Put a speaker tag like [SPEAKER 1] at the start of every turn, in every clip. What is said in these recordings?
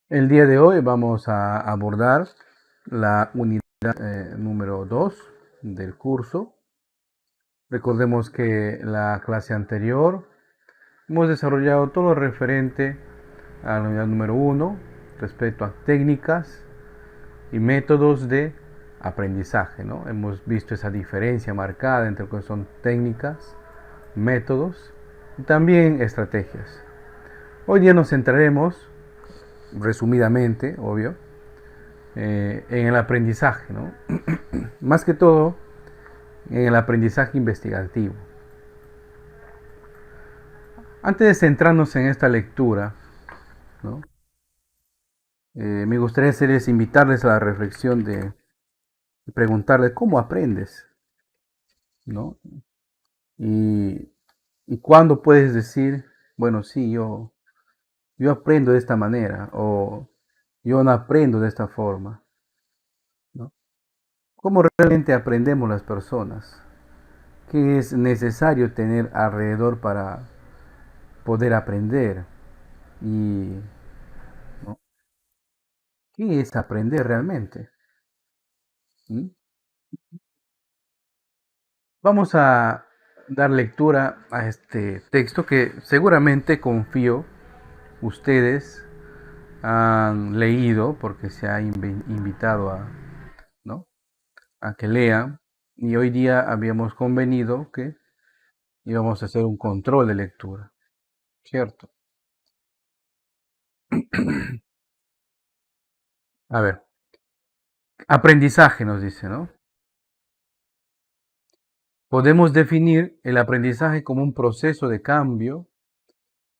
[SPEAKER 1] El día de hoy vamos a abordar la unidad número 2 del curso. Recordemos que la clase anterior hemos desarrollado todo lo referente a la unidad número 1 respecto a técnicas y métodos de aprendizaje, ¿no? Hemos visto esa diferencia marcada entre lo que son técnicas, métodos y también estrategias. Hoy día nos centraremos, resumidamente, obvio, en el aprendizaje, ¿no? Más que todo en el aprendizaje investigativo. Antes de centrarnos en esta lectura, ¿no? Me gustaría hacerles, invitarles a la reflexión de preguntarles cómo aprendes, ¿no? Y, y cuándo puedes decir, bueno, sí, yo aprendo de esta manera o yo no aprendo de esta forma, ¿no? ¿Cómo realmente aprendemos las personas? ¿Qué es necesario tener alrededor para poder aprender? Y ¿no? ¿Qué es aprender realmente? ¿Mm? Vamos a dar lectura a este texto que seguramente confío ustedes han leído porque se ha invitado a, ¿no? a que lean. Y hoy día habíamos convenido que íbamos a hacer un control de lectura, ¿cierto? A ver, aprendizaje nos dice, ¿no? Podemos definir el aprendizaje como un proceso de cambio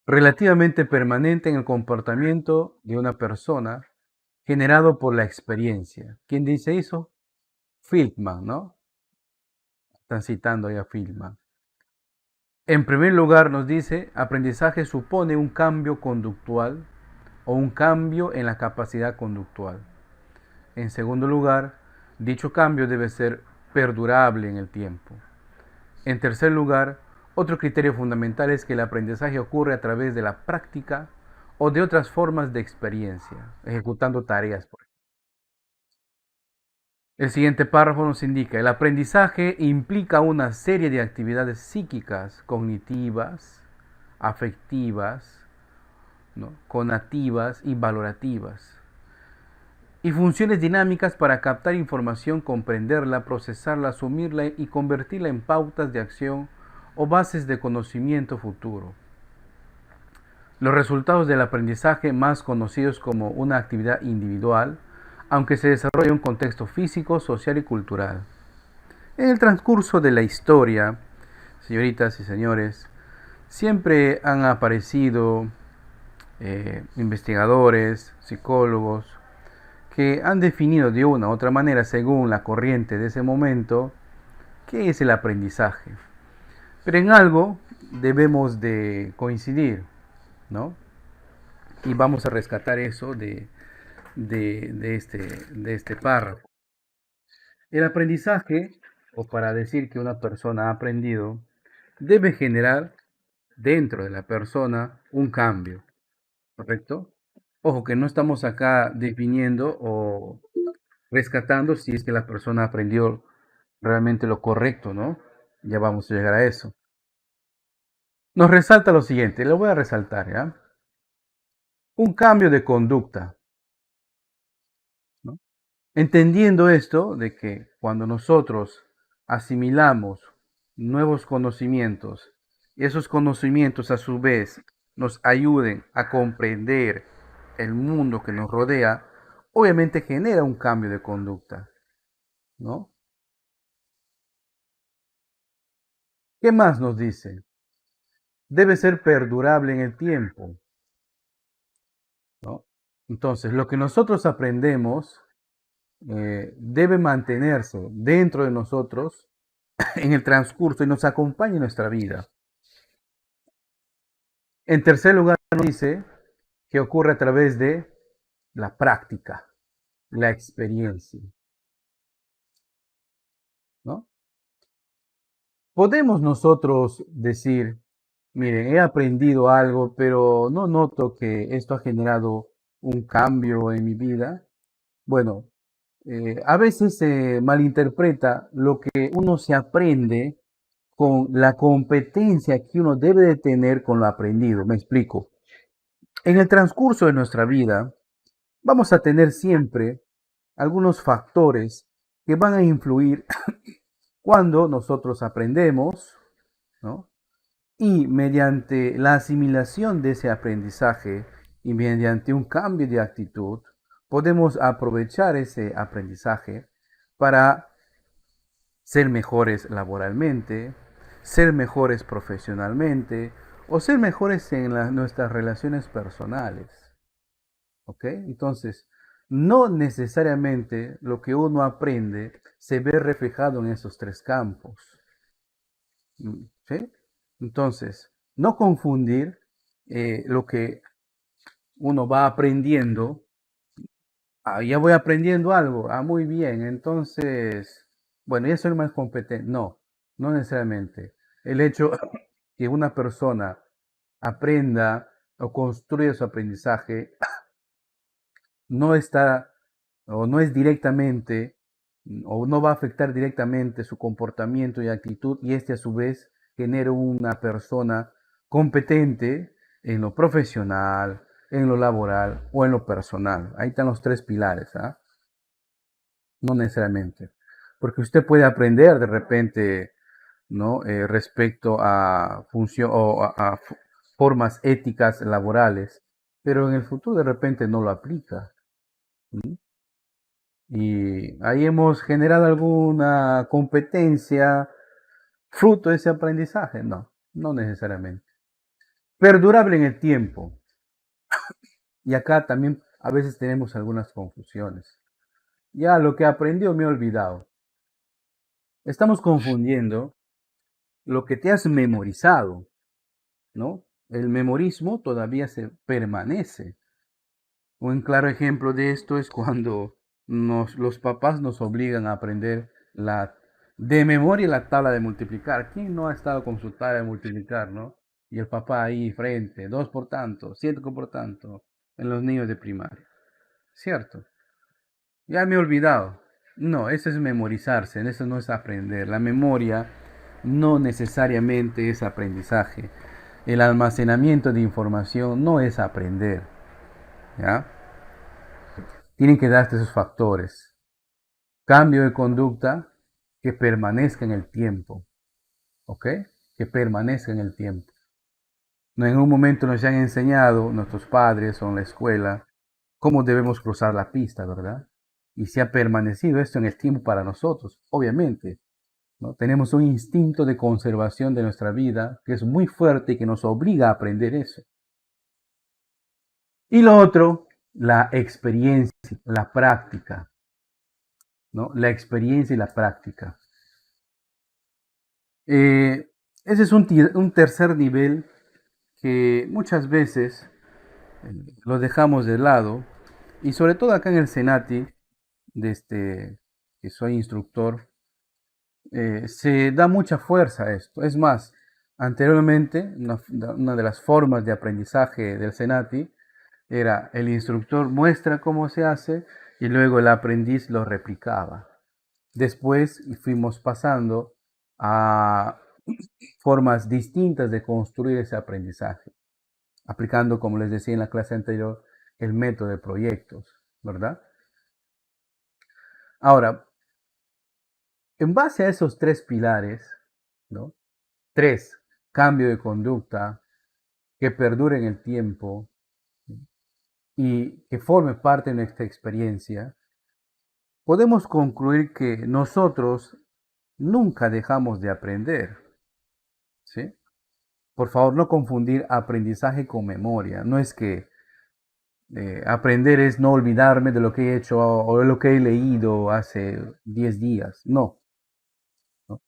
[SPEAKER 1] relativamente permanente en el comportamiento de una persona generado por la experiencia. ¿Quién dice eso? Feldman, ¿no? Están citando ahí a Feldman. En primer lugar nos dice, aprendizaje supone un cambio conductual o un cambio en la capacidad conductual. En segundo lugar, dicho cambio debe ser perdurable en el tiempo. En tercer lugar, otro criterio fundamental es que el aprendizaje ocurre a través de la práctica o de otras formas de experiencia, ejecutando tareas. El siguiente párrafo nos indica, el aprendizaje implica una serie de actividades psíquicas, cognitivas, afectivas, ¿no? conativas y valorativas, y funciones dinámicas para captar información, comprenderla, procesarla, asumirla y convertirla en pautas de acción o bases de conocimiento futuro. Los resultados del aprendizaje, más conocidos como una actividad individual, aunque se desarrolla en un contexto físico, social y cultural. En el transcurso de la historia, señoritas y señores, siempre han aparecido investigadores, psicólogos, que han definido de una u otra manera, según la corriente de ese momento, qué es el aprendizaje. Pero en algo debemos de coincidir, ¿no? Y vamos a rescatar eso de este párrafo. El aprendizaje, o para decir que una persona ha aprendido, debe generar dentro de la persona un cambio, ¿correcto? Ojo, que no estamos acá definiendo o rescatando si es que la persona aprendió realmente lo correcto, ¿no? Ya vamos a llegar a eso. Nos resalta lo siguiente, lo voy a resaltar, ¿ya? Un cambio de conducta, ¿no? Entendiendo esto de que cuando nosotros asimilamos nuevos conocimientos y esos conocimientos a su vez nos ayuden a comprender el mundo que nos rodea, obviamente genera un cambio de conducta, ¿no? ¿Qué más nos dice? Debe ser perdurable en el tiempo, ¿no? Entonces, lo que nosotros aprendemos debe mantenerse dentro de nosotros en el transcurso y nos acompaña en nuestra vida. En tercer lugar, nos dice que ocurre a través de la práctica, la experiencia, ¿no? Podemos nosotros decir, miren, he aprendido algo, pero no noto que esto ha generado un cambio en mi vida, bueno, a veces se malinterpreta lo que uno se aprende con la competencia que uno debe de tener con lo aprendido. Me explico. En el transcurso de nuestra vida, vamos a tener siempre algunos factores que van a influir cuando nosotros aprendemos, ¿no? Y mediante la asimilación de ese aprendizaje y mediante un cambio de actitud, podemos aprovechar ese aprendizaje para ser mejores laboralmente, ser mejores profesionalmente o ser mejores en nuestras relaciones personales. ¿Ok? Entonces, no necesariamente lo que uno aprende se ve reflejado en esos tres campos. ¿Sí? Entonces, no confundir lo que uno va aprendiendo. Ah, ya voy aprendiendo algo. Ah, muy bien. Entonces, bueno, ya soy más competente. No, no necesariamente. El hecho que una persona aprenda o construya su aprendizaje no está o no es directamente o no va a afectar directamente su comportamiento y actitud y este a su vez genera una persona competente en lo profesional, en lo laboral o en lo personal. Ahí están los tres pilares, ¿ah? No necesariamente. Porque usted puede aprender de repente, ¿no? Respecto a función o formas éticas laborales, pero en el futuro de repente no lo aplica. ¿Mm? Y ahí hemos generado alguna competencia fruto de ese aprendizaje. No, no necesariamente. Perdurable en el tiempo. Y acá también a veces tenemos algunas confusiones. Ya lo que aprendió me he olvidado. Estamos confundiendo lo que te has memorizado, ¿no? El memorismo todavía se permanece. Un claro ejemplo de esto es cuando los papás nos obligan a aprender de memoria la tabla de multiplicar. ¿Quién no ha estado con su tabla de multiplicar, no? Y el papá ahí frente, 2 por tanto, 7 por tanto, en los niños de primaria. ¿Cierto? Ya me he olvidado. No, eso es memorizarse, eso no es aprender. La memoria no necesariamente es aprendizaje. El almacenamiento de información no es aprender. ¿Ya? Tienen que darse esos factores. Cambio de conducta que permanezca en el tiempo. ¿Ok? Que permanezca en el tiempo. No, en un momento nos han enseñado nuestros padres o en la escuela cómo debemos cruzar la pista, ¿verdad? Y se ha permanecido esto en el tiempo para nosotros, obviamente. ¿No? Tenemos un instinto de conservación de nuestra vida que es muy fuerte y que nos obliga a aprender eso. Y lo otro, la experiencia, la práctica. ¿No? La experiencia y la práctica. Ese es un tercer nivel que muchas veces lo dejamos de lado y sobre todo acá en el Senati, que soy instructor, se da mucha fuerza a esto. Es más, anteriormente una de las formas de aprendizaje del Senati era el instructor muestra cómo se hace y luego el aprendiz lo replicaba. Después fuimos pasando a formas distintas de construir ese aprendizaje, aplicando, como les decía en la clase anterior, el método de proyectos, ¿verdad? Ahora, en base a esos tres pilares, ¿no? Tres, cambio de conducta que perdure en el tiempo y que forme parte de nuestra experiencia, podemos concluir que nosotros nunca dejamos de aprender, ¿sí? Por favor, no confundir aprendizaje con memoria. No es que aprender es no olvidarme de lo que he hecho o de lo que he leído hace 10 días. No, no.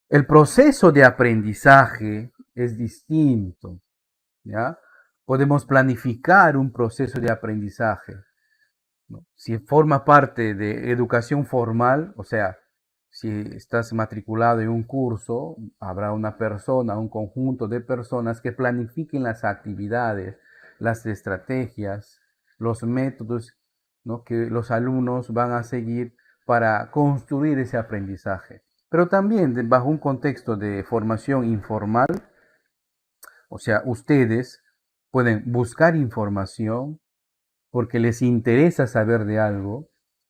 [SPEAKER 1] El proceso de aprendizaje es distinto, ¿ya? Podemos planificar un proceso de aprendizaje, ¿no? Si forma parte de educación formal, o sea, si estás matriculado en un curso, habrá una persona, un conjunto de personas que planifiquen las actividades, las estrategias, los métodos, ¿no?, que los alumnos van a seguir para construir ese aprendizaje. Pero también bajo un contexto de formación informal, o sea, ustedes pueden buscar información porque les interesa saber de algo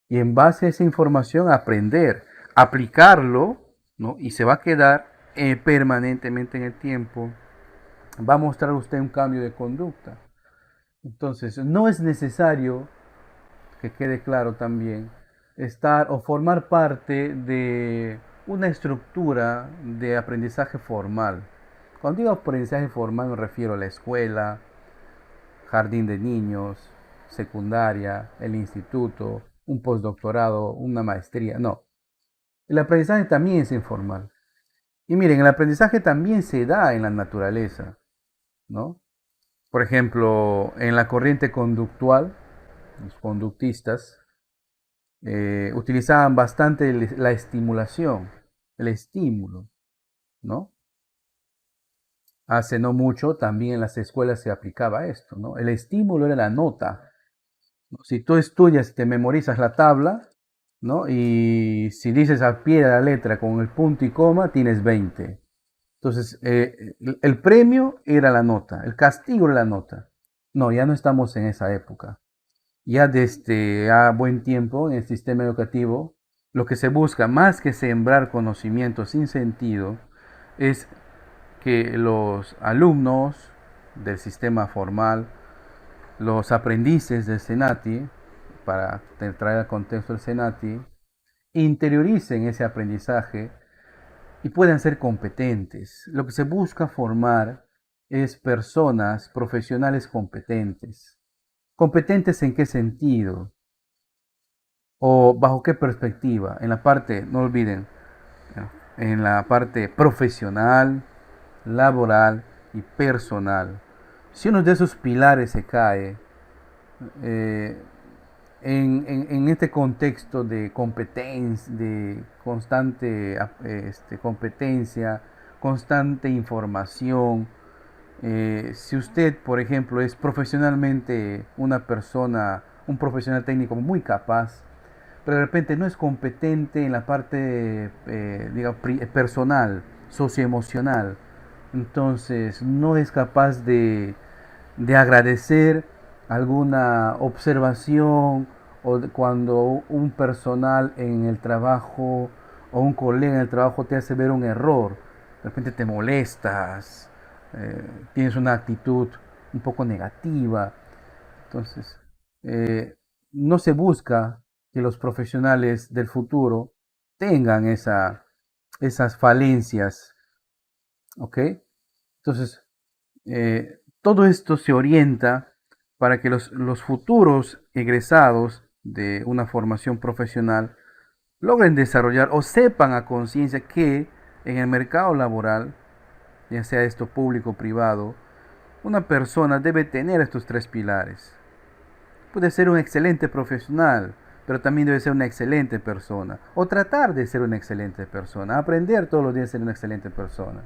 [SPEAKER 1] y en base a esa información aprender, aplicarlo, ¿no? Y se va a quedar permanentemente en el tiempo. Va a mostrar usted un cambio de conducta. Entonces, no es necesario, que quede claro también, estar o formar parte de una estructura de aprendizaje formal. Cuando digo aprendizaje formal me refiero a la escuela, jardín de niños, secundaria, el instituto, un postdoctorado, una maestría. No, el aprendizaje también es informal. Y miren, el aprendizaje también se da en la naturaleza, ¿no? Por ejemplo, en la corriente conductual, los conductistas utilizaban bastante la estimulación, el estímulo, ¿no? Hace no mucho también en las escuelas se aplicaba esto, ¿no? El estímulo era la nota. Si tú estudias y te memorizas la tabla, ¿no? Y si dices al pie de la letra con el punto y coma, tienes 20. Entonces, el premio era la nota, el castigo era la nota. No, ya no estamos en esa época. Ya desde a buen tiempo en el sistema educativo, lo que se busca, más que sembrar conocimiento sin sentido, es que los alumnos del sistema formal, los aprendices del Senati, para traer al contexto del Senati, interioricen ese aprendizaje y puedan ser competentes. Lo que se busca formar es personas profesionales competentes. ¿Competentes en qué sentido? ¿O bajo qué perspectiva? En la parte, no olviden, en la parte profesional, laboral y personal. Si uno de esos pilares se cae, eh, en este contexto de competencia, de constante competencia, constante información, si usted, por ejemplo, es profesionalmente una persona, un profesional técnico muy capaz, pero de repente no es competente en la parte digamos, personal, socioemocional, entonces no es capaz de agradecer alguna observación o cuando un personal en el trabajo o un colega en el trabajo te hace ver un error, de repente te molestas, tienes una actitud un poco negativa. Entonces, no se busca que los profesionales del futuro tengan esas falencias, ¿ok? Entonces, todo esto se orienta para que los futuros egresados de una formación profesional logren desarrollar o sepan a conciencia que en el mercado laboral, ya sea esto público o privado, una persona debe tener estos tres pilares. Puede ser un excelente profesional, pero también debe ser una excelente persona. O tratar de ser una excelente persona. Aprender todos los días a ser una excelente persona.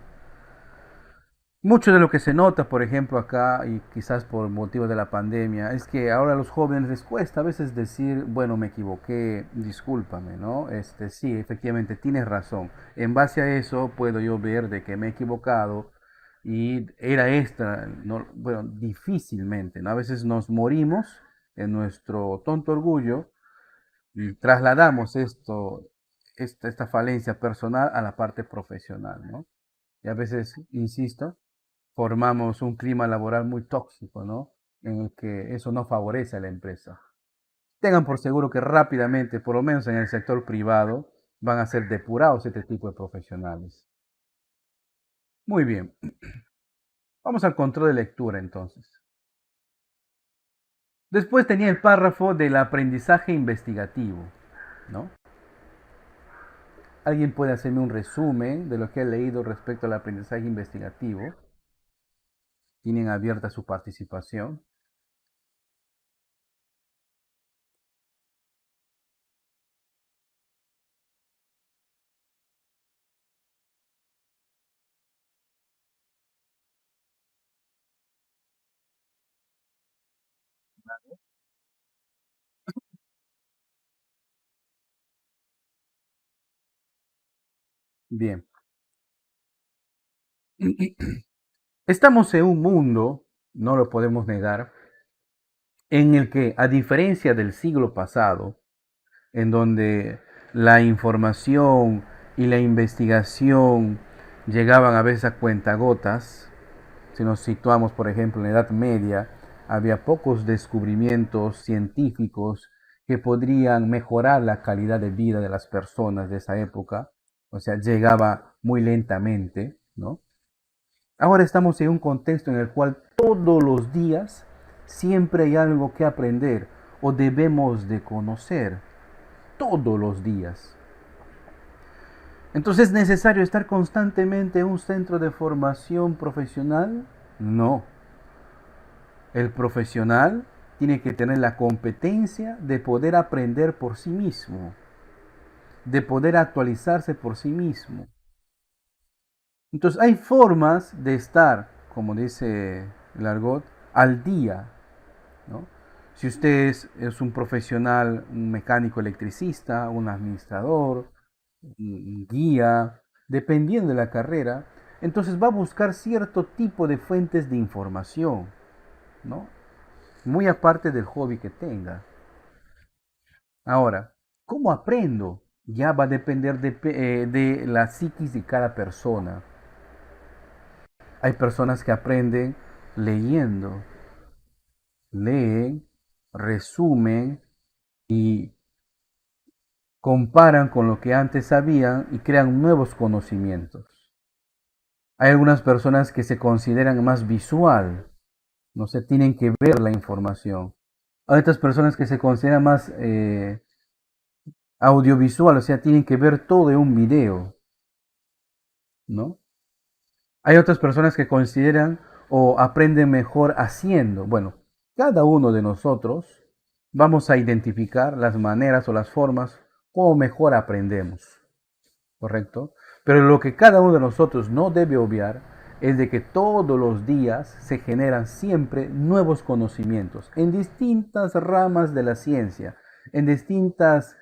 [SPEAKER 1] Mucho de lo que se nota, por ejemplo, acá, y quizás por motivo de la pandemia, es que ahora a los jóvenes les cuesta a veces decir, bueno, me equivoqué, discúlpame, ¿no? Sí, efectivamente, tienes razón. En base a eso puedo yo ver de que me he equivocado y era esta, no, bueno, difícilmente, ¿no? A veces nos morimos en nuestro tonto orgullo y trasladamos esta falencia personal a la parte profesional, ¿no? Y a veces, insisto, formamos un clima laboral muy tóxico, ¿no? En el que eso no favorece a la empresa. Tengan por seguro que rápidamente, por lo menos en el sector privado, van a ser depurados este tipo de profesionales. Muy bien, vamos al control de lectura entonces. Después tenía el párrafo del aprendizaje investigativo, ¿no? ¿Alguien puede hacerme un resumen de lo que ha leído respecto al aprendizaje investigativo? Tienen abierta su participación. Bien. Estamos en un mundo, no lo podemos negar, en el que, a diferencia del siglo pasado, en donde la información y la investigación llegaban a veces a cuentagotas, si nos situamos, por ejemplo, en la Edad Media, había pocos descubrimientos científicos que podrían mejorar la calidad de vida de las personas de esa época, o sea, llegaba muy lentamente, ¿no? Ahora estamos en un contexto en el cual todos los días siempre hay algo que aprender o debemos de conocer, todos los días. Entonces, ¿es necesario estar constantemente en un centro de formación profesional? No. El profesional tiene que tener la competencia de poder aprender por sí mismo, de poder actualizarse por sí mismo. Entonces hay formas de estar, como dice el argot, al día, ¿no? Si usted es un profesional, un mecánico electricista, un administrador, un guía, dependiendo de la carrera, entonces va a buscar cierto tipo de fuentes de información, ¿no? Muy aparte del hobby que tenga. Ahora, ¿cómo aprendo? Ya va a depender de la psiquis de cada persona. Hay personas que aprenden leyendo, leen, resumen y comparan con lo que antes sabían y crean nuevos conocimientos. Hay algunas personas que se consideran más visual, no se tienen que ver la información. Hay otras personas que se consideran más audiovisual, o sea, tienen que ver todo en un video, ¿no? Hay otras personas que consideran o aprenden mejor haciendo. Bueno, cada uno de nosotros vamos a identificar las maneras o las formas como mejor aprendemos, ¿correcto? Pero lo que cada uno de nosotros no debe obviar es de que todos los días se generan siempre nuevos conocimientos en distintas ramas de la ciencia, en distintas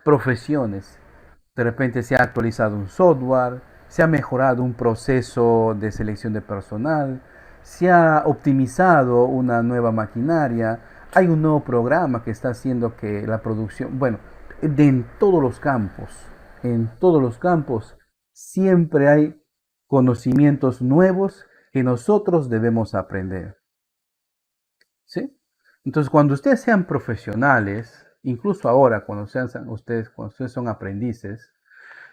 [SPEAKER 1] profesiones. De repente se ha actualizado un software, se ha mejorado un proceso de selección de personal, se ha optimizado una nueva maquinaria, hay un nuevo programa que está haciendo que la producción, bueno, en en todos los campos, siempre hay conocimientos nuevos que nosotros debemos aprender. ¿Sí? Entonces, cuando ustedes sean profesionales, incluso ahora, cuando ustedes son aprendices,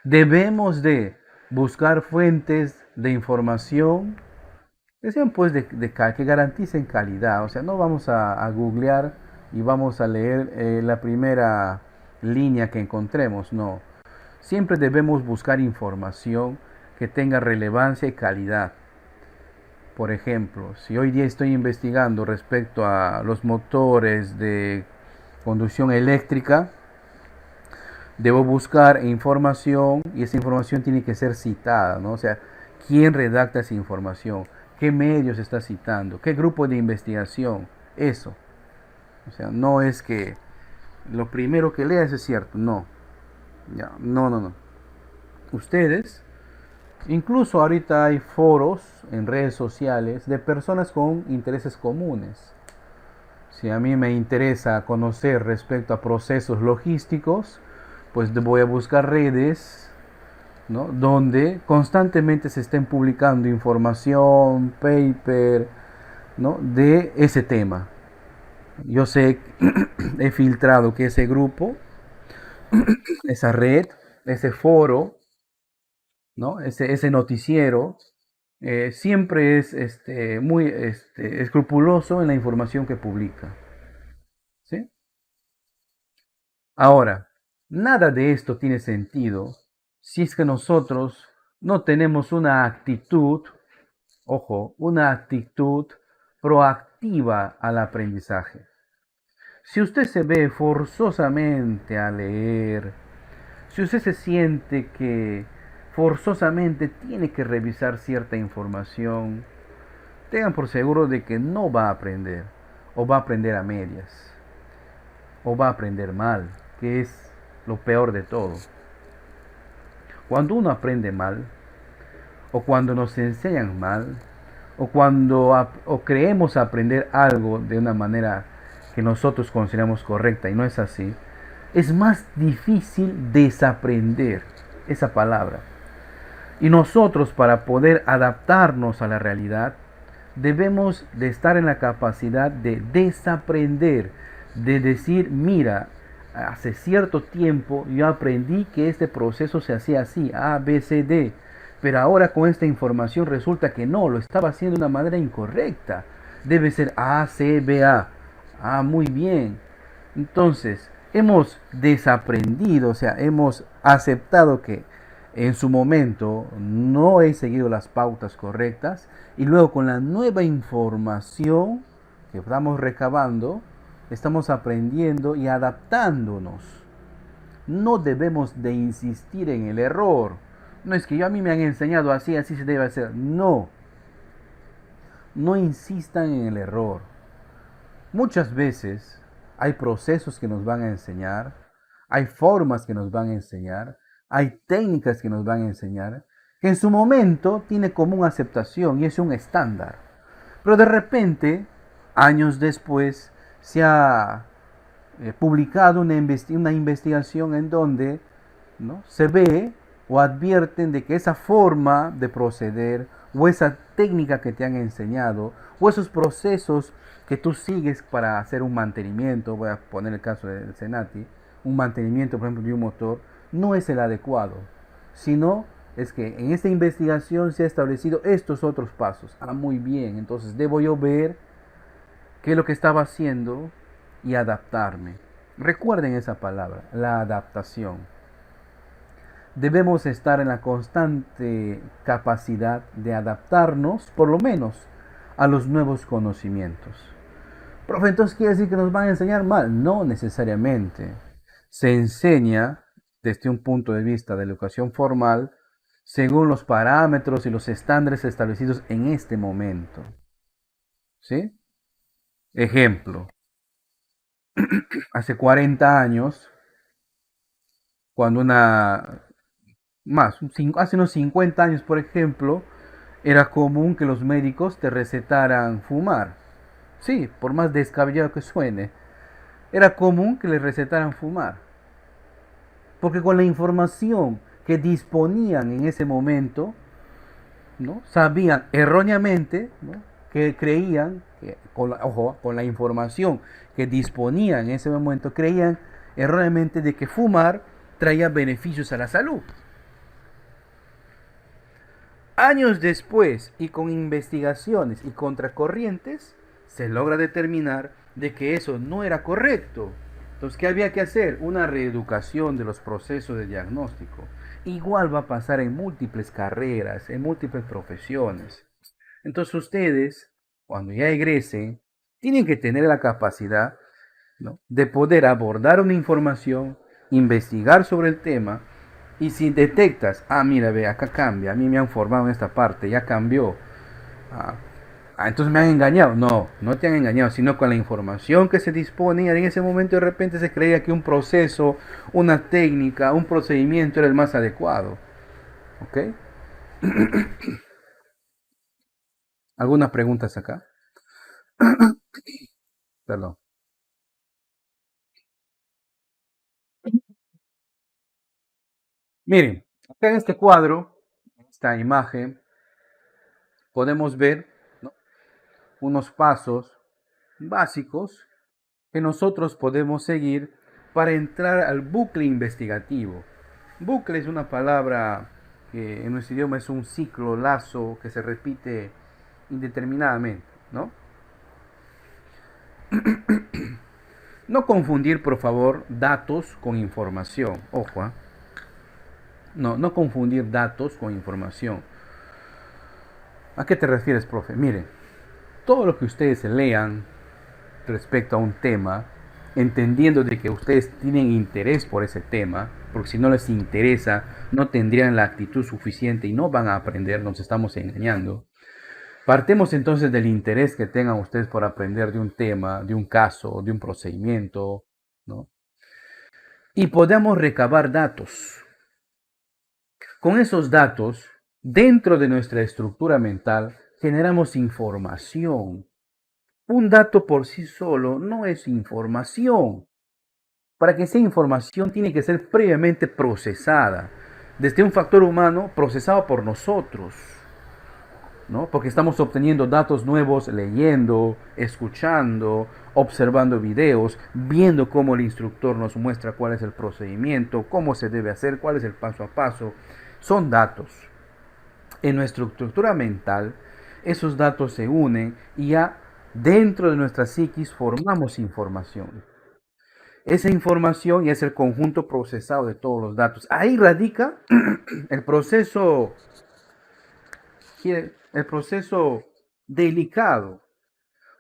[SPEAKER 1] debemos de buscar fuentes de información que sean pues que garanticen calidad. O sea, no vamos a googlear y vamos a leer la primera línea que encontremos, no. Siempre debemos buscar información que tenga relevancia y calidad. Por ejemplo, si hoy día estoy investigando respecto a los motores de conducción eléctrica, debo buscar información y esa información tiene que ser citada, ¿no? O sea, ¿quién redacta esa información? ¿Qué medios está citando? ¿Qué grupo de investigación? Eso. O sea, no es que lo primero que leas es cierto, no. Ya, no, no, no. Ustedes, incluso ahorita hay foros en redes sociales de personas con intereses comunes. Si a mí me interesa conocer respecto a procesos logísticos, pues voy a buscar redes, ¿no? Donde constantemente se estén publicando información, paper, ¿no? De ese tema. Yo sé, he filtrado que ese grupo, esa red, ese foro, ¿no? Ese noticiero, siempre es muy escrupuloso en la información que publica. ¿Sí? Ahora, nada de esto tiene sentido si es que nosotros no tenemos una actitud, ojo, una actitud proactiva al aprendizaje. Si usted se ve forzosamente a leer, si usted se siente que forzosamente tiene que revisar cierta información, tengan por seguro de que no va a aprender, o va a aprender a medias, o va a aprender mal, que es lo peor de todo. Cuando uno aprende mal, o cuando nos enseñan mal, o cuando o creemos aprender algo de una manera que nosotros consideramos correcta y no es así, es más difícil desaprender esa palabra. Y nosotros, para poder adaptarnos a la realidad, debemos de estar en la capacidad de desaprender, de decir, mira, hace cierto tiempo yo aprendí que este proceso se hacía así, A, B, C, D, pero ahora con esta información resulta que no, lo estaba haciendo de una manera incorrecta. Debe ser A, C, B, A. Ah, muy bien. Entonces, hemos desaprendido, o sea, hemos aceptado que en su momento no he seguido las pautas correctas y luego con la nueva información que estamos recabando, estamos aprendiendo y adaptándonos. No debemos de insistir en el error. No es que yo a mí me han enseñado así, así se debe hacer. No, no insistan en el error. Muchas veces hay procesos que nos van a enseñar, hay formas que nos van a enseñar, hay técnicas que nos van a enseñar, que en su momento tiene común aceptación y es un estándar. Pero de repente, años después, se ha publicado una investigación en donde, ¿no?, se ve o advierten de que esa forma de proceder o esa técnica que te han enseñado o esos procesos que tú sigues para hacer un mantenimiento, voy a poner el caso del Senati, un mantenimiento por ejemplo de un motor, no es el adecuado, sino es que en esta investigación se ha establecido estos otros pasos. Ah, muy bien, entonces debo yo ver qué es lo que estaba haciendo y adaptarme. Recuerden esa palabra, la adaptación. Debemos estar en la constante capacidad de adaptarnos, por lo menos, a los nuevos conocimientos. Profe, entonces quiere decir que nos van a enseñar mal. No necesariamente. Se enseña desde un punto de vista de la educación formal según los parámetros y los estándares establecidos en este momento. ¿Sí? Ejemplo, hace 40 años, cuando hace unos 50 años, por ejemplo, era común que los médicos te recetaran fumar. Sí, por más descabellado que suene, era común que les recetaran fumar. Porque con la información que disponían en ese momento, ¿no?, sabían erróneamente, ¿no?, que creían, que con la información que disponían en ese momento, creían erróneamente de que fumar traía beneficios a la salud. Años después y con investigaciones y contracorrientes, se logra determinar de que eso no era correcto. Entonces, ¿qué había que hacer? Una reeducación de los procesos de diagnóstico. Igual va a pasar en múltiples carreras, en múltiples profesiones. Entonces ustedes, cuando ya egresen, tienen que tener la capacidad, ¿no?, de poder abordar una información, investigar sobre el tema, y si detectas, ah, mira, ve, acá cambia, a mí me han formado en esta parte, ya cambió, ah, entonces me han engañado. No, no te han engañado, sino con la información que se disponía en ese momento de repente se creía que un proceso, una técnica, un procedimiento era el más adecuado. ¿Ok? ¿Algunas preguntas acá? Perdón. Miren, acá en este cuadro, en esta imagen, podemos ver, ¿no?, unos pasos básicos que nosotros podemos seguir para entrar al bucle investigativo. Bucle es una palabra que en nuestro idioma es un ciclo, lazo, que se repite indeterminadamente, ¿no? No confundir, por favor, datos con información. Ojo, ¿eh? No confundir datos con información. ¿A qué te refieres, profe? Miren, todo lo que ustedes lean respecto a un tema, entendiendo de que ustedes tienen interés por ese tema, porque si no les interesa, no tendrían la actitud suficiente y no van a aprender, nos estamos engañando. Partemos entonces del interés que tengan ustedes por aprender de un tema, de un caso, de un procedimiento, ¿no? Y podemos recabar datos. Con esos datos, dentro de nuestra estructura mental, generamos información. Un dato por sí solo no es información. Para que sea información tiene que ser previamente procesada, desde un factor humano procesado por nosotros, ¿no? Porque estamos obteniendo datos nuevos leyendo, escuchando, observando videos, viendo cómo el instructor nos muestra cuál es el procedimiento, cómo se debe hacer, cuál es el paso a paso. Son datos. En nuestra estructura mental, esos datos se unen y ya dentro de nuestra psiquis formamos información. Esa información ya es el conjunto procesado de todos los datos. Ahí radica el proceso, el proceso delicado,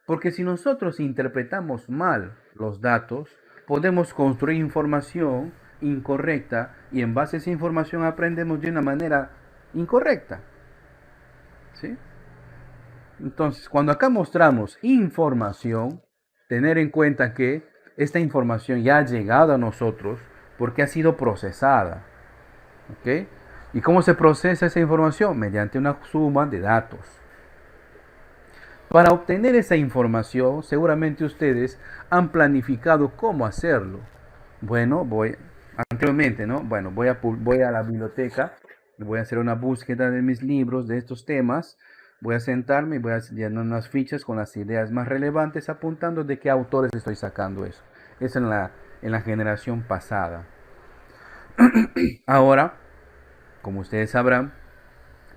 [SPEAKER 1] porque si nosotros interpretamos mal los datos, podemos construir información incorrecta y en base a esa información aprendemos de una manera incorrecta. ¿Sí? Entonces, cuando acá mostramos información, tener en cuenta que esta información ya ha llegado a nosotros porque ha sido procesada. ¿Ok? ¿Y cómo se procesa esa información? Mediante una suma de datos. Para obtener esa información, seguramente ustedes han planificado cómo hacerlo. Bueno, anteriormente, ¿no? Bueno, voy a la biblioteca, voy a hacer una búsqueda de mis libros, de estos temas, voy a sentarme y voy a llenar unas fichas con las ideas más relevantes, apuntando de qué autores estoy sacando eso. Es en la generación pasada. Ahora, como ustedes sabrán,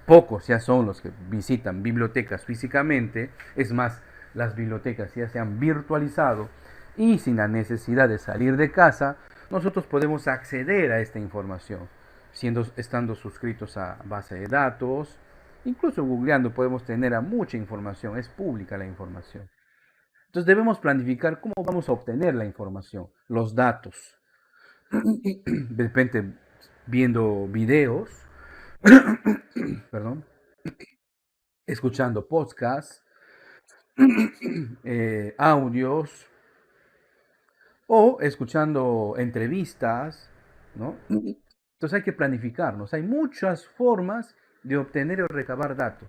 [SPEAKER 1] pocos ya son los que visitan bibliotecas físicamente. Es más, las bibliotecas ya se han virtualizado y sin la necesidad de salir de casa, nosotros podemos acceder a esta información, estando suscritos a base de datos, incluso googleando podemos tener a mucha información, es pública la información. Entonces debemos planificar cómo vamos a obtener la información, los datos. De repente viendo videos, perdón, escuchando podcasts, audios o escuchando entrevistas, ¿no? Entonces hay que planificarnos. Hay muchas formas de obtener o recabar datos.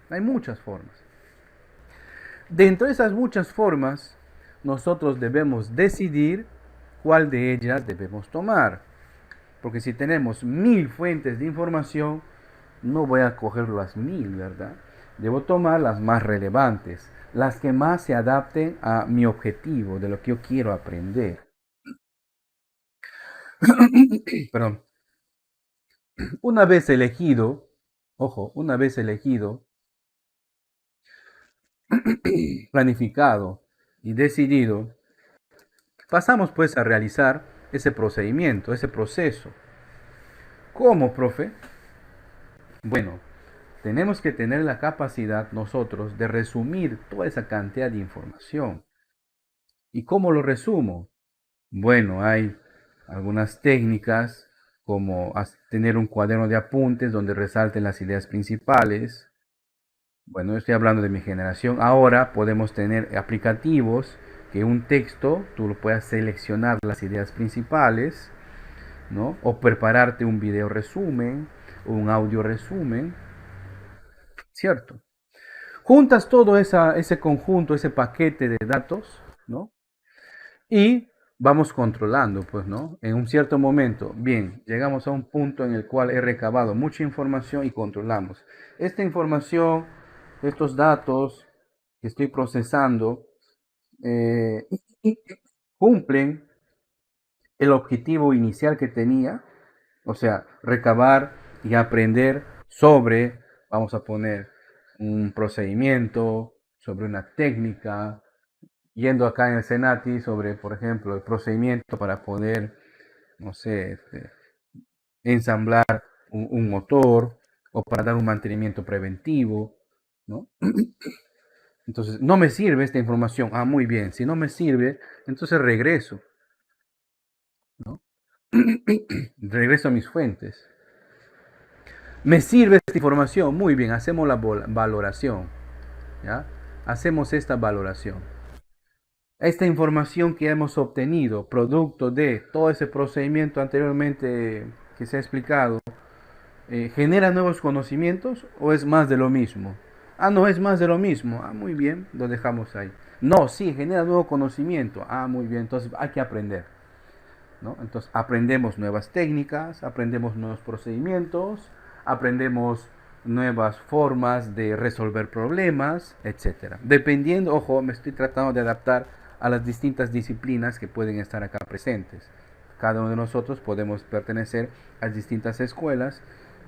[SPEAKER 1] Hay muchas formas. Dentro de esas muchas formas, nosotros debemos decidir cuál de ellas debemos tomar. Porque si tenemos 1000 fuentes de información, no voy a coger las 1000, ¿verdad? Debo tomar las más relevantes, las que más se adapten a mi objetivo, de lo que yo quiero aprender. Perdón. Una vez elegido, ojo, una vez elegido, planificado y decidido, pasamos pues a realizar ese procedimiento, ese proceso. ¿Cómo, profe? Bueno, tenemos que tener la capacidad nosotros de resumir toda esa cantidad de información. ¿Y cómo lo resumo? Bueno, hay algunas técnicas como tener un cuaderno de apuntes donde resalten las ideas principales. Bueno, estoy hablando de mi generación. Ahora podemos tener aplicativos que un texto tú lo puedas seleccionar las ideas principales, ¿no? O prepararte un video resumen, un audio resumen, ¿cierto? Juntas todo ese conjunto, ese paquete de datos, ¿no? Y vamos controlando, pues, ¿no? En un cierto momento, bien, llegamos a un punto en el cual he recabado mucha información y controlamos. Esta información, estos datos que estoy procesando, eh, cumplen el objetivo inicial que tenía, o sea, recabar y aprender sobre, vamos a poner, un procedimiento, sobre una técnica, yendo acá en el Senati sobre, por ejemplo, el procedimiento para poder, no sé, ensamblar un motor o para dar un mantenimiento preventivo, ¿no? Entonces, no me sirve esta información. Ah, muy bien. Si no me sirve, entonces regreso, ¿no? Regreso a mis fuentes. Me sirve esta información. Muy bien, hacemos la valoración, ¿ya? Hacemos esta valoración. Esta información que hemos obtenido, producto de todo ese procedimiento anteriormente que se ha explicado, ¿Genera nuevos conocimientos o es más de lo mismo? Ah, no, es más de lo mismo. Ah, muy bien, lo dejamos ahí. No, sí, genera nuevo conocimiento. Ah, muy bien, entonces hay que aprender, ¿no? Entonces aprendemos nuevas técnicas, aprendemos nuevos procedimientos, aprendemos nuevas formas de resolver problemas, etcétera. Dependiendo, ojo, me estoy tratando de adaptar a las distintas disciplinas que pueden estar acá presentes. Cada uno de nosotros podemos pertenecer a distintas escuelas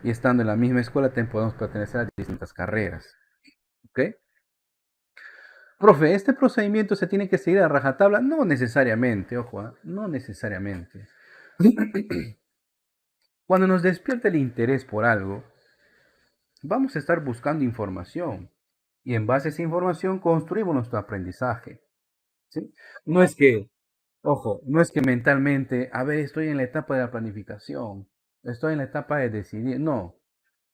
[SPEAKER 1] y estando en la misma escuela también podemos pertenecer a distintas carreras. ¿Ok? Profe, ¿este procedimiento se tiene que seguir a rajatabla? No necesariamente, ojo, no necesariamente. Cuando nos despierta el interés por algo, vamos a estar buscando información y en base a esa información construimos nuestro aprendizaje. ¿Sí? No es que, ojo, no es que mentalmente, a ver, estoy en la etapa de la planificación, estoy en la etapa de decidir. No,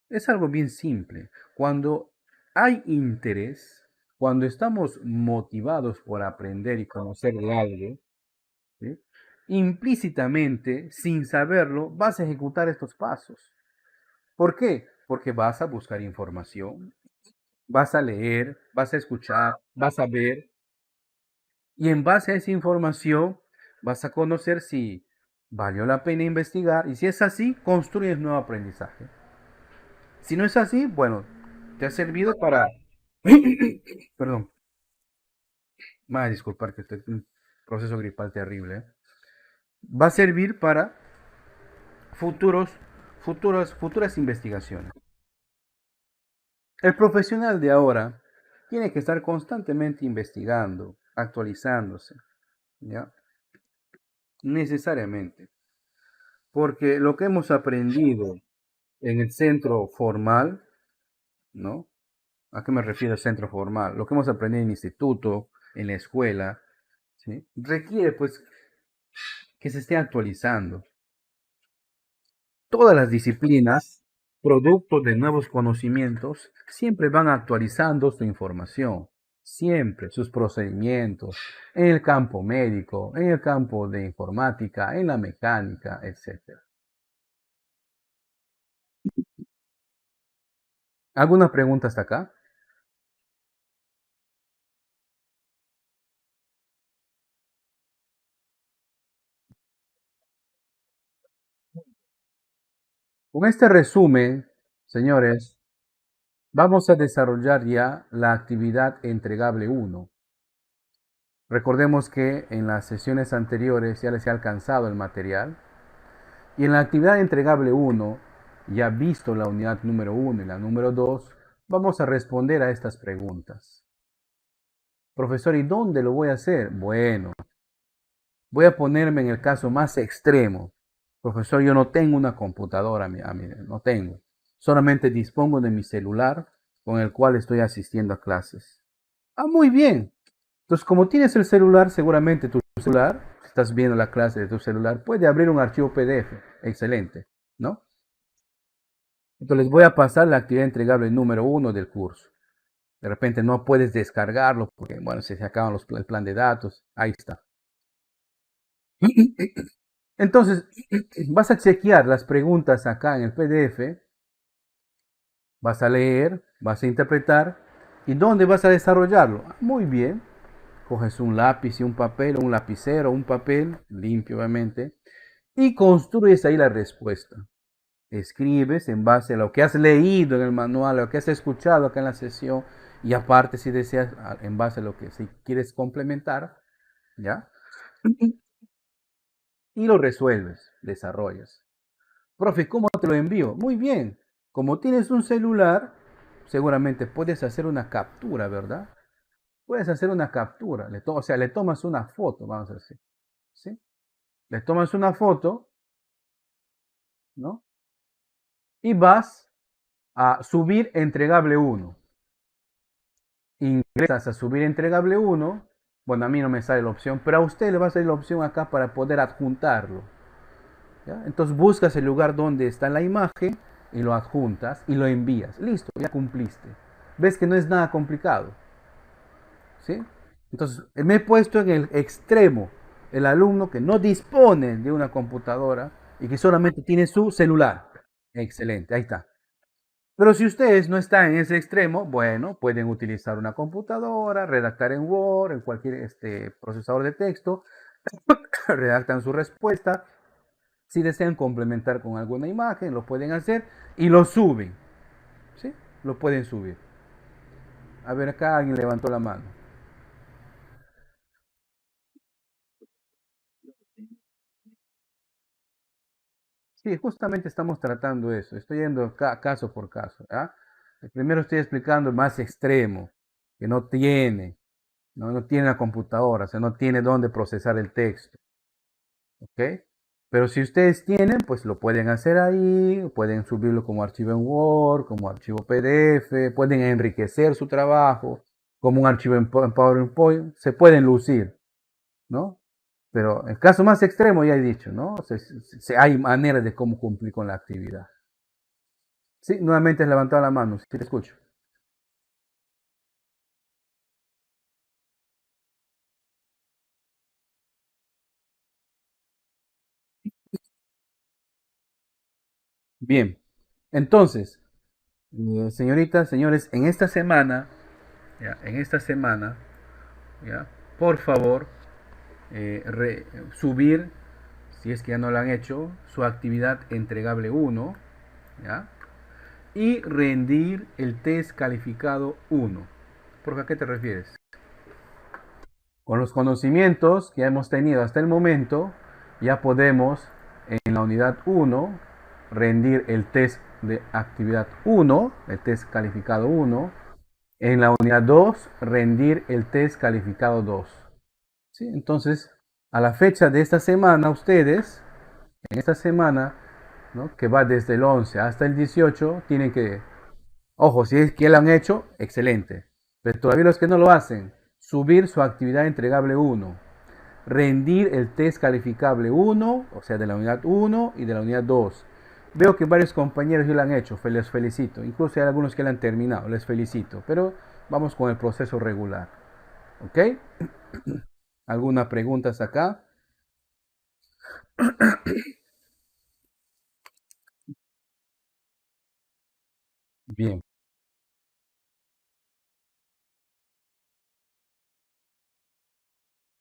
[SPEAKER 1] es algo bien simple. Cuando hay interés, cuando estamos motivados por aprender y conocer de algo, ¿sí? Implícitamente, sin saberlo, vas a ejecutar estos pasos. ¿Por qué? Porque vas a buscar información, vas a leer, vas a escuchar, vas a ver, y en base a esa información vas a conocer si valió la pena investigar, y si es así, construyes nuevo aprendizaje. Si no es así, bueno, te ha servido para... Perdón, me va a disculpar que estoy en un proceso gripal terrible. Va a servir para futuras investigaciones. El profesional de ahora tiene que estar constantemente investigando, actualizándose, ¿ya? Necesariamente. Porque lo que hemos aprendido en el centro formal, ¿no? ¿A qué me refiero al centro formal? Lo que hemos aprendido en el instituto, en la escuela, ¿sí? Requiere pues que se esté actualizando. Todas las disciplinas, producto de nuevos conocimientos, siempre van actualizando su información, siempre sus procedimientos, en el campo médico, en el campo de informática, en la mecánica, etc. ¿Alguna pregunta hasta acá? Con este resumen, señores, vamos a desarrollar ya la actividad entregable 1. Recordemos que en las sesiones anteriores ya les he alcanzado el material. Y en la actividad entregable 1, ya visto la unidad número 1 y la número 2, vamos a responder a estas preguntas. Profesor, ¿y dónde lo voy a hacer? Bueno, voy a ponerme en el caso más extremo. Profesor, yo no tengo una computadora, no tengo. Solamente dispongo de mi celular con el cual estoy asistiendo a clases. Ah, muy bien. Entonces, como tienes el celular, seguramente tu celular, si estás viendo la clase de tu celular, puede abrir un archivo PDF. Excelente, ¿no? Entonces les voy a pasar la actividad entregable número 1 del curso. De repente no puedes descargarlo porque, bueno, se acaban el plan de datos. Ahí está. Entonces, vas a chequear las preguntas acá en el PDF, vas a leer, vas a interpretar y dónde vas a desarrollarlo. Muy bien. Coges un lápiz y un papel, un lapicero, un papel, limpio obviamente, y construyes ahí la respuesta. Escribes en base a lo que has leído en el manual, a lo que has escuchado acá en la sesión, y aparte si deseas, en base a lo que si quieres complementar, ¿ya? Y lo resuelves, desarrollas. Profe, ¿cómo te lo envío? Muy bien, como tienes un celular, seguramente puedes hacer una captura, ¿verdad? Puedes hacer una captura, o sea, le tomas una foto, vamos a decir, ¿sí? Le tomas una foto, ¿no? Y vas a subir entregable 1. Ingresas a subir entregable 1. Bueno, a mí no me sale la opción, pero a usted le va a salir la opción acá para poder adjuntarlo. ¿Ya? Entonces buscas el lugar donde está la imagen y lo adjuntas y lo envías. Listo, ya cumpliste. Ves que no es nada complicado. ¿Sí? Entonces me he puesto en el extremo el alumno que no dispone de una computadora y que solamente tiene su celular. Excelente, ahí está. Pero si ustedes no están en ese extremo, bueno, pueden utilizar una computadora, redactar en Word, en cualquier procesador de texto, redactan su respuesta. Si desean complementar con alguna imagen, lo pueden hacer y lo suben. ¿Sí? Lo pueden subir. A ver, acá alguien levantó la mano. Sí, justamente estamos tratando eso. Estoy yendo caso por caso. ¿Ah? Primero estoy explicando el más extremo, que no tiene, no tiene la computadora, o sea, no tiene dónde procesar el texto. ¿Ok? Pero si ustedes tienen, pues lo pueden hacer ahí, pueden subirlo como archivo en Word, como archivo PDF, pueden enriquecer su trabajo como un archivo en PowerPoint, se pueden lucir, ¿no? Pero el caso más extremo ya he dicho, ¿no? Hay maneras de cómo cumplir con la actividad. Sí, nuevamente has levantado la mano, sí te escucho. Bien, entonces, señoritas, señores, en esta semana, ya, en esta semana, ya, por favor, subir, si es que ya no lo han hecho, su actividad entregable uno, ¿ya? Y rendir el test calificado uno. ¿Por a qué te refieres? Con los conocimientos que hemos tenido hasta el momento, ya podemos en la unidad uno rendir el test de actividad uno, el test calificado uno. En la unidad 2 rendir el test calificado 2. ¿Sí? Entonces, a la fecha de esta semana, ustedes, en esta semana, ¿no? Que va desde el 11 hasta el 18, tienen que, ojo, si es que lo han hecho, excelente. Pero todavía los que no lo hacen, subir su actividad entregable uno, rendir el test calificable uno, o sea, de la unidad uno y de la unidad 2. Veo que varios compañeros ya lo han hecho, les felicito. Incluso hay algunos que lo han terminado, les felicito. Pero vamos con el proceso regular. ¿Ok? ¿Alguna pregunta hasta acá?